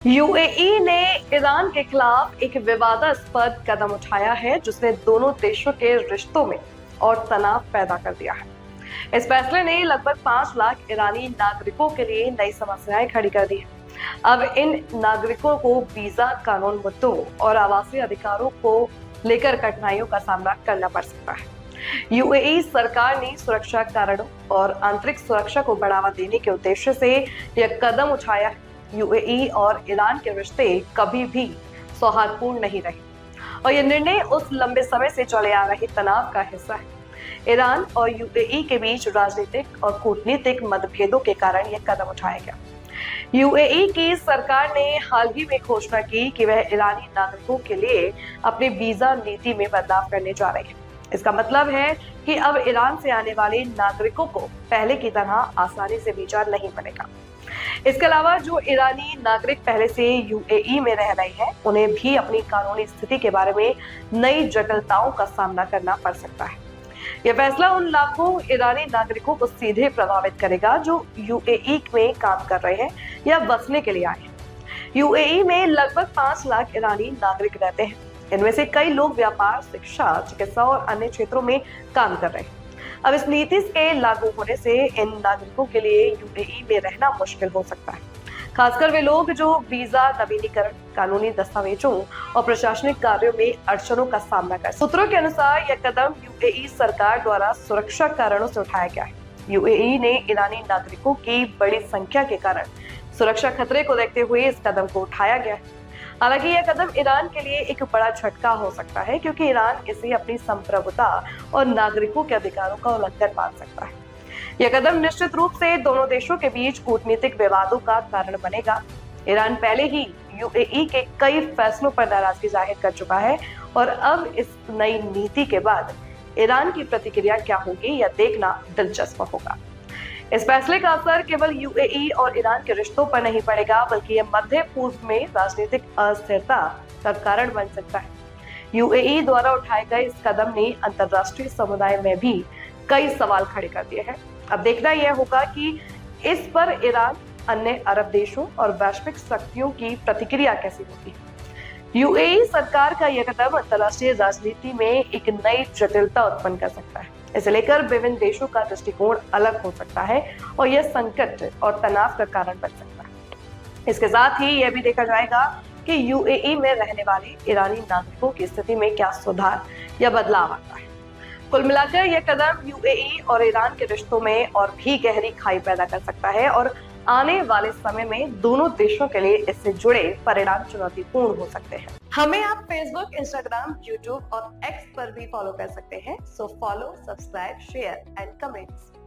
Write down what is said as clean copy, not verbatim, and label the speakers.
Speaker 1: UAE ने Iran के खिलाफ एक विवादास्पद कदम उठाया है जिसने दोनों देशों के रिश्तों में और तनाव पैदा कर दिया है। इस फैसले ने लगभग 5 लाख ईरानी नागरिकों के लिए नई समस्याएं खड़ी कर दी है। अब इन नागरिकों को वीजा, कानून मुद्दों और आवासीय अधिकारों को लेकर कठिनाइयों का सामना करना पड़ सकता है। यूएई सरकार ने सुरक्षा कारणों और आंतरिक सुरक्षा को बढ़ावा देने के उद्देश्य से यह कदम उठाया है। यूएई और ईरान के रिश्ते कभी भी सौहार्दपूर्ण नहीं रहे और यह निर्णय उस लंबे समय से चले आ रहे तनाव का हिस्सा है। ईरान और यूएई के बीच राजनीतिक और कूटनीतिक मतभेदों के कारण यह कदम उठाया गया। यूएई की सरकार ने हाल ही में घोषणा की कि वह ईरानी नागरिकों के लिए अपनी वीजा नीति में बदलाव करने जा रही है। इसका मतलब है कि अब ईरान से आने वाले नागरिकों को पहले की तरह आसानी से वीजा नहीं मिलेगा। इसके अलावा जो ईरानी नागरिक पहले से यूएई में रह रहे हैं, उन्हें भी अपनी कानूनी स्थिति के बारे में नई जटिलताओं का सामना करना पड़ सकता है। यह फैसला उन लाखों ईरानी नागरिकों को सीधे प्रभावित करेगा जो यूएई में काम कर रहे हैं या बसने के लिए आए हैं। यूएई में लगभग 5 लाख ईरानी नागरिक रहते हैं। इनमें से कई लोग व्यापार, शिक्षा, चिकित्सा और अन्य क्षेत्रों में काम कर रहे हैं। अब इस नीति के लागू होने से इन नागरिकों के लिए यूएई में रहना मुश्किल हो सकता है, खासकर वे लोग जो वीजा, नवीनीकरण, कानूनी दस्तावेजों और प्रशासनिक कार्यों में अड़चनों का सामना कर। सूत्रों के अनुसार यह कदम यूएई सरकार द्वारा सुरक्षा कारणों से उठाया गया है। यूएई ने ईरानी नागरिकों की बड़ी संख्या के कारण सुरक्षा खतरे को देखते हुए इस कदम को उठाया गया है। हालांकि यह कदम ईरान के लिए एक बड़ा झटका हो सकता है, क्योंकि ईरान इसे अपनी संप्रभुता और नागरिकों के अधिकारों का उल्लंघन मान सकता है। यह कदम निश्चित रूप से दोनों देशों के बीच कूटनीतिक विवादों का कारण बनेगा। ईरान पहले ही यूएई के कई फैसलों पर नाराजगी जाहिर कर चुका है और अब इस नई नीति के बाद ईरान की प्रतिक्रिया क्या होगी, यह देखना दिलचस्प होगा। इस फैसले का असर केवल यूएई और ईरान के रिश्तों पर नहीं पड़ेगा, बल्कि यह मध्य पूर्व में राजनीतिक अस्थिरता का कारण बन सकता है। यूएई द्वारा उठाए गए इस कदम ने अंतर्राष्ट्रीय समुदाय में भी कई सवाल खड़े कर दिए हैं। अब देखना यह होगा कि इस पर ईरान, अन्य अरब देशों और वैश्विक शक्तियों की प्रतिक्रिया कैसी होती है। यूएई सरकार का यह कदम अंतर्राष्ट्रीय राजनीति में एक नई जटिलता उत्पन्न कर सकता है। इसे लेकर विभिन्न देशों का दृष्टिकोण अलग हो सकता है और यह संकट और तनाव का कारण बन सकता है। इसके साथ ही यह भी देखा जाएगा कि यूएई में रहने वाले ईरानी नागरिकों की स्थिति में क्या सुधार या बदलाव आता है। कुल मिलाकर यह कदम यूएई और ईरान के रिश्तों में और भी गहरी खाई पैदा कर सकता है और आने वाले समय में दोनों देशों के लिए इससे जुड़े परिणाम चुनौतीपूर्ण हो सकते हैं। हमें आप फेसबुक, इंस्टाग्राम, यूट्यूब और एक्स पर भी फॉलो कर सकते हैं। So follow, subscribe, share and comments.